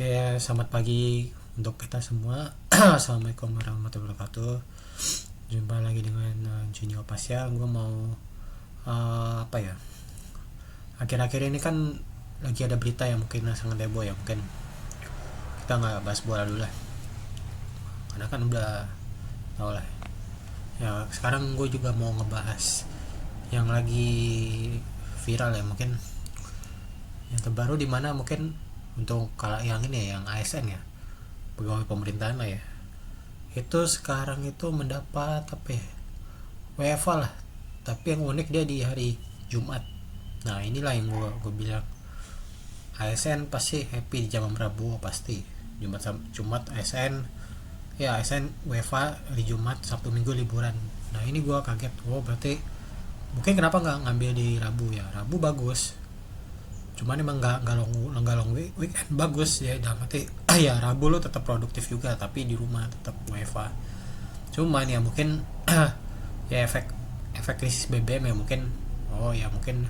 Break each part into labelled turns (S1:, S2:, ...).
S1: Oke, selamat pagi untuk kita semua. Assalamualaikum warahmatullahi wabarakatuh. Jumpa lagi dengan Junior Pasya. Gue mau apa ya? Akhir-akhir ini kan lagi ada berita yang mungkin sangat heboh ya. Mungkin kita nggak bahas bola dulu lah. Karena kan udah tau lah. Ya sekarang gue juga mau ngebahas yang lagi viral ya, mungkin yang terbaru di mana mungkin untuk kalau yang ini ya, yang ASN ya, pegawai pemerintahan lah ya, itu sekarang itu mendapat apa ya, WFA lah, tapi yang unik dia di hari Jumat. Nah inilah yang gue bilang ASN pasti happy di zaman Rabu, pasti Jumat ASN ya, ASN WFA hari Jumat, Sabtu Minggu liburan. Nah ini gue kaget, berarti mungkin kenapa nggak ngambil di Rabu ya, Rabu bagus, cuman emang nggak long weekend bagus ya, dalam arti ya Rabu lo tetap produktif juga tapi di rumah tetap WFA. Cuman ya mungkin ya efek krisis BBM ya mungkin, mungkin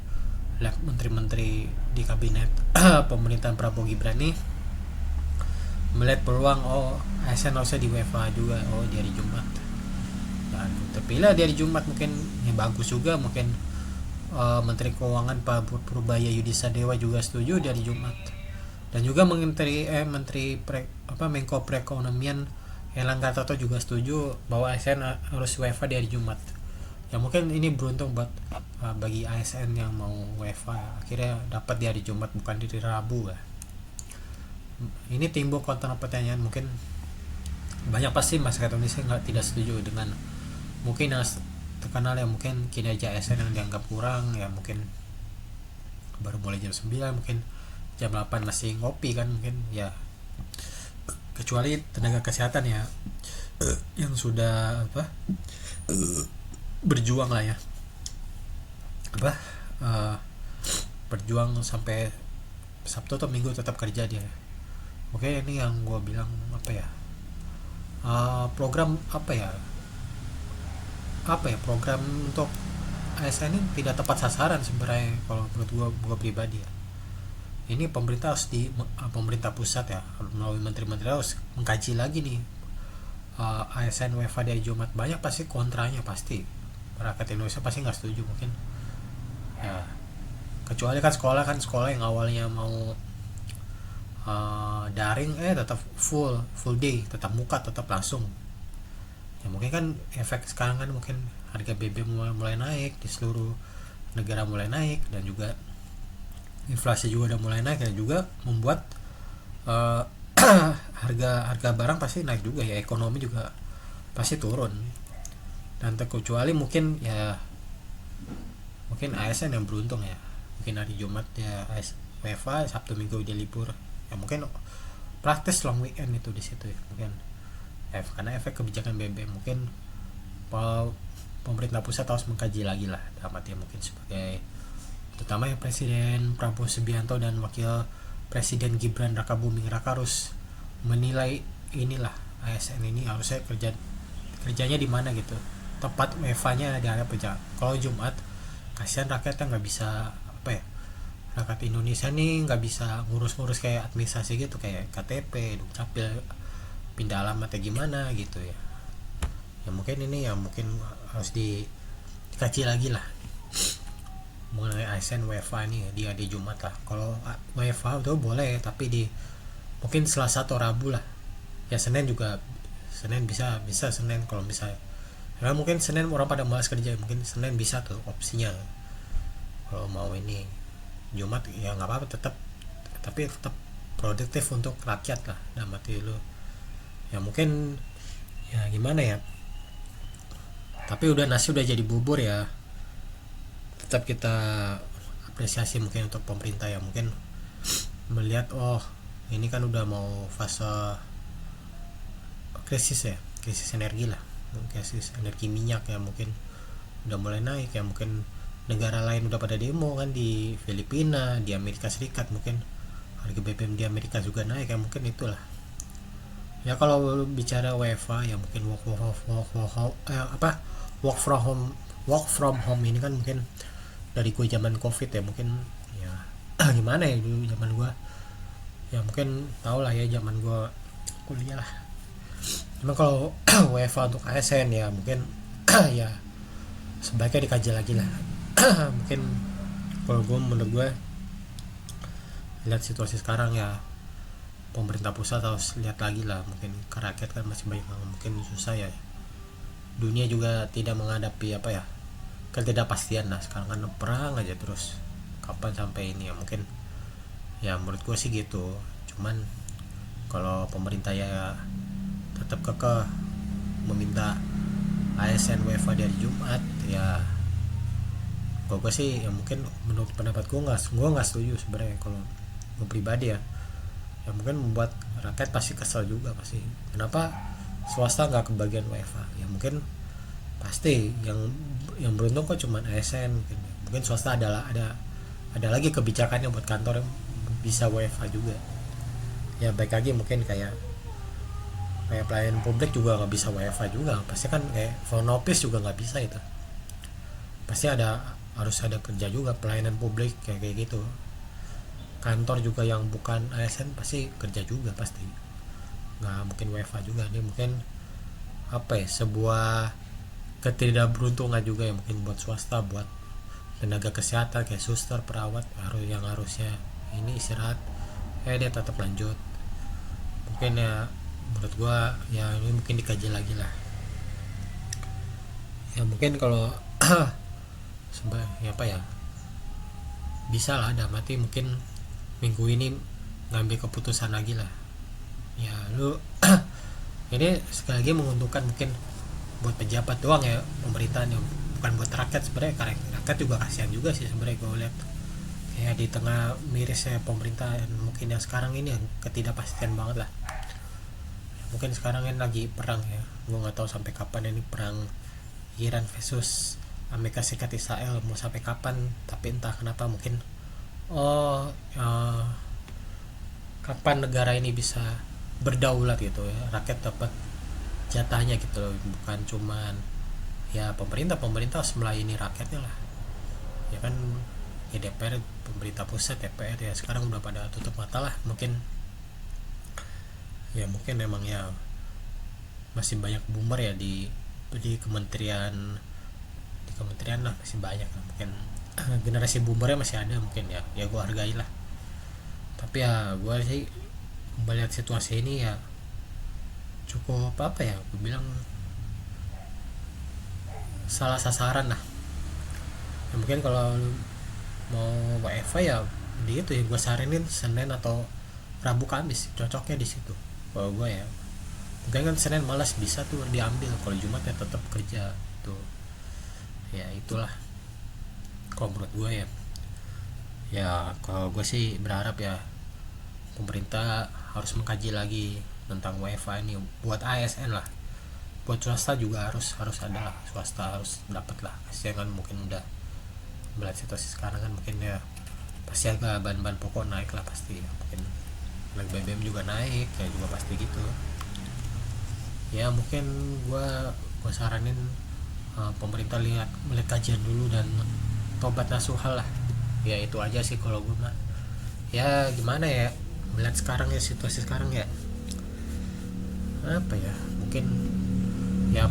S1: lihat menteri-menteri di kabinet pemerintahan Prabowo Gibran nih melihat peluang, ASN harusnya di WFA juga, di hari Jumat, dan terpilih di hari Jumat. Mungkin ya bagus juga, mungkin Menteri Keuangan Pak Purbaya Yudhistira Dewa juga setuju dari Jumat, dan juga Menko Perekonomian Erlangga Hartarto juga setuju bahwa ASN harus WFA di hari Jumat. Ya mungkin ini beruntung buat bagi ASN yang mau WFA, akhirnya dapat di hari Jumat bukan di Rabu ya. Ini timbul kontra pertanyaan, mungkin banyak pasti masyarakat Indonesia tidak setuju dengan mungkin terkenal ya, mungkin kinerja ASN yang dianggap kurang ya, mungkin baru mulai jam 9, mungkin jam 8 masih ngopi kan, mungkin ya, kecuali tenaga kesehatan ya yang sudah berjuang lah ya, berjuang sampai Sabtu atau Minggu tetap kerja dia. Oke, ini yang gue bilang program program untuk ASN ini tidak tepat sasaran sebenarnya kalau menurut gue pribadi ya. Ini pemerintah pusat ya, melalui menteri-menteri harus mengkaji lagi nih, ASN WFA dari Jumat. Banyak pasti kontranya, pasti rakyat Indonesia pasti nggak setuju mungkin ya, kecuali kan sekolah yang awalnya mau daring tetap full day, tetap muka, tetap langsung ya. Mungkin kan efek sekarang kan mungkin harga BBM mulai naik di seluruh negara, mulai naik, dan juga inflasi juga udah mulai naik, dan juga membuat harga barang pasti naik juga ya, ekonomi juga pasti turun. Dan terkecuali mungkin ASN yang beruntung ya, mungkin hari Jumat ya WFA, Sabtu Minggu dia libur ya, mungkin praktis long weekend itu di situ ya, mungkin karena efek kebijakan BBM. Mungkin pemerintah pusat harus mengkaji lagi lah, dalam arti mungkin sebagai terutama ya Presiden Prabowo Subianto dan Wakil Presiden Gibran Rakabuming Raka harus menilai inilah, ASN ini harusnya kerjanya di mana gitu, tepat WFA-nya di area kerja. Kalau Jumat kasihan rakyatnya nggak bisa rakyat Indonesia nih nggak bisa ngurus kayak administrasi gitu, kayak KTP, Dukcapil, pindah alamat atau gimana gitu ya. Ya mungkin ini ya mungkin harus dikaji lagi lah mengenai ASN WFA nih di Jumat lah. Kalau WFA itu boleh, tapi di mungkin Selasa atau Rabu lah ya. Senin bisa Senin kalau misalnya karena mungkin Senin orang pada malas kerja, mungkin Senin bisa tuh opsinya. Kalau mau ini Jumat ya nggak apa-apa, tapi tetap produktif untuk rakyat lah, dalam arti lu ya mungkin ya gimana ya, tapi nasi udah jadi bubur ya, tetap kita apresiasi mungkin untuk pemerintah ya, mungkin melihat ini kan udah mau fase krisis energi lah, krisis energi minyak ya, mungkin udah mulai naik ya. Mungkin negara lain udah pada demo kan, di Filipina, di Amerika Serikat, mungkin harga BBM di Amerika juga naik ya, mungkin itulah ya. Kalau bicara WFA ya mungkin work from home ini kan mungkin dari gue zaman COVID ya, mungkin ya gimana ya, dulu zaman gue Ya mungkin tau lah ya zaman gue kuliah lah. Cuma kalau WFA untuk ASN ya mungkin ya sebaiknya dikaji lagi lah. Mungkin kalau gue, menurut gue, lihat situasi sekarang ya, pemerintah pusat harus lihat lagi lah. Mungkin ke rakyat kan masih banyak yang mungkin susah ya. Dunia juga tidak menghadapi apa ya, ketidakpastian lah. Sekarang kan perang aja terus, kapan sampai ini ya. Mungkin ya menurut gue sih gitu. Cuman kalau pemerintah ya tetap kekeh meminta ASN WFA dari Jumat ya, gue sih ya mungkin menurut pendapat gue nggak setuju sebenarnya. Kalau gue pribadi ya, ya mungkin membuat rakyat pasti kesel juga pasti. Kenapa swasta nggak kebagian WFA? Ya mungkin pasti yang beruntung kok cuman ASN. Mungkin swasta ada lagi kebijakannya buat kantor yang bisa WFA juga. Ya baik lagi mungkin kayak pelayanan publik juga nggak bisa WFA juga. Pasti kan kayak phone office juga nggak bisa itu. Pasti harus ada kerja juga pelayanan publik kayak gitu. Kantor juga yang bukan ASN pasti kerja juga pasti. Nggak mungkin WFA juga. Ini mungkin apa ya, sebuah ketidakberuntungan juga ya mungkin buat swasta, buat tenaga kesehatan kayak suster, perawat yang harusnya ini istirahat, dia tetap lanjut. Mungkin ya menurut gua ya ini mungkin dikaji lagi lah. Ya mungkin kalau ya apa ya, bisa lah ada mati mungkin minggu ini ngambil keputusan lagi lah. Ya lu ini sekali lagi menguntungkan mungkin buat pejabat doang ya, pemerintahan, yang bukan buat rakyat sebenarnya. Karena rakyat juga kasihan juga sih sebenarnya gue lihat. Ya di tengah mirisnya pemerintahan mungkin yang sekarang ini yang ketidakpastian banget lah. Mungkin sekarang kan lagi perang ya, gue nggak tahu sampai kapan ini perang Iran versus Amerika Serikat Israel mau sampai kapan. Tapi entah kenapa mungkin kapan negara ini bisa berdaulat gitu ya, rakyat dapat jatahnya gitu loh. Bukan cuman ya pemerintah harus melayani rakyatnya lah ya kan. Ya DPR, pemerintah pusat, DPR ya sekarang udah pada tutup mata lah. Mungkin emang ya masih banyak boomer ya di kementerian lah, masih banyak lah. Mungkin generasi boomernya masih ada mungkin ya gue hargai lah. Tapi ya gue sih melihat situasi ini ya cukup apa ya, gue bilang salah sasaran lah ya. Mungkin kalau mau WFA ya di itu ya gue saranin Senin atau Rabu Kamis, cocoknya di situ kalau gue ya. Mungkin kan Senin malas bisa tuh diambil, kalau Jumat ya tetap kerja tuh ya. Itulah kalau menurut gue ya. Ya kalau gue sih berharap ya pemerintah harus mengkaji lagi tentang WFA ini buat ASN lah. Buat swasta juga harus ada lah, swasta harus dapat lah. Kasihan kan mungkin udah melihat situasi sekarang kan, mungkin ya pasti harga bahan-bahan pokok naik lah pasti ya. Mungkin harga BBM juga naik ya, juga pasti gitu ya. Mungkin gue saranin pemerintah melihat kajian dulu dan tobat nasuhal lah ya. Itu aja sih kalau gue mah ya. Gimana ya melihat sekarang ya, situasi sekarang ya apa ya, mungkin ya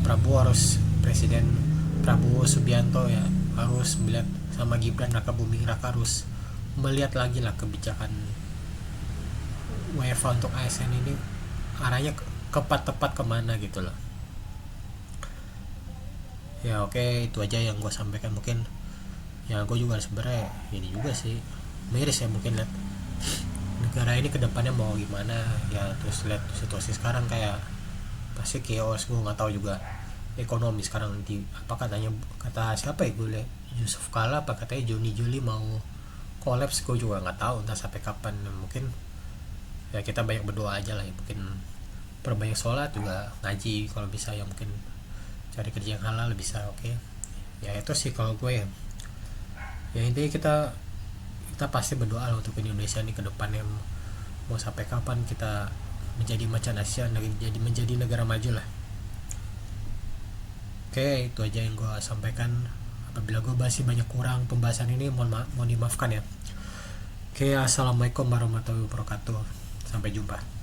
S1: Presiden Prabowo Subianto ya harus melihat, sama Gibran Raka Buming Raka harus melihat lagi lah kebijakan WFA untuk ASN ini arahnya tepat kemana gitu loh ya. Oke, itu aja yang gue sampaikan. Mungkin ya gue juga sebenarnya ini juga sih miris ya, mungkin lihat negara ini kedepannya mau gimana ya. Terus lihat situasi sekarang kayak pasti chaos. Gue nggak tahu juga ekonomi sekarang kata siapa ya, gue lihat Yusuf Kala apa katanya Juni mau kolaps. Gue juga nggak tahu entah sampai kapan. Mungkin ya kita banyak berdoa aja lah ya. Mungkin perbanyak sholat juga, ngaji kalau bisa ya. Mungkin cari kerja yang halal bisa. Oke ya itu sih kalau gue ya. Ya intinya kita pasti berdoa lah untuk Indonesia ini ke depannya mau sampai kapan kita menjadi macan Asia, menjadi negara maju lah. Oke, itu aja yang gue sampaikan. Apabila gue masih banyak kurang pembahasan ini, mohon dimaafkan ya. Oke, assalamualaikum warahmatullahi wabarakatuh. Sampai jumpa.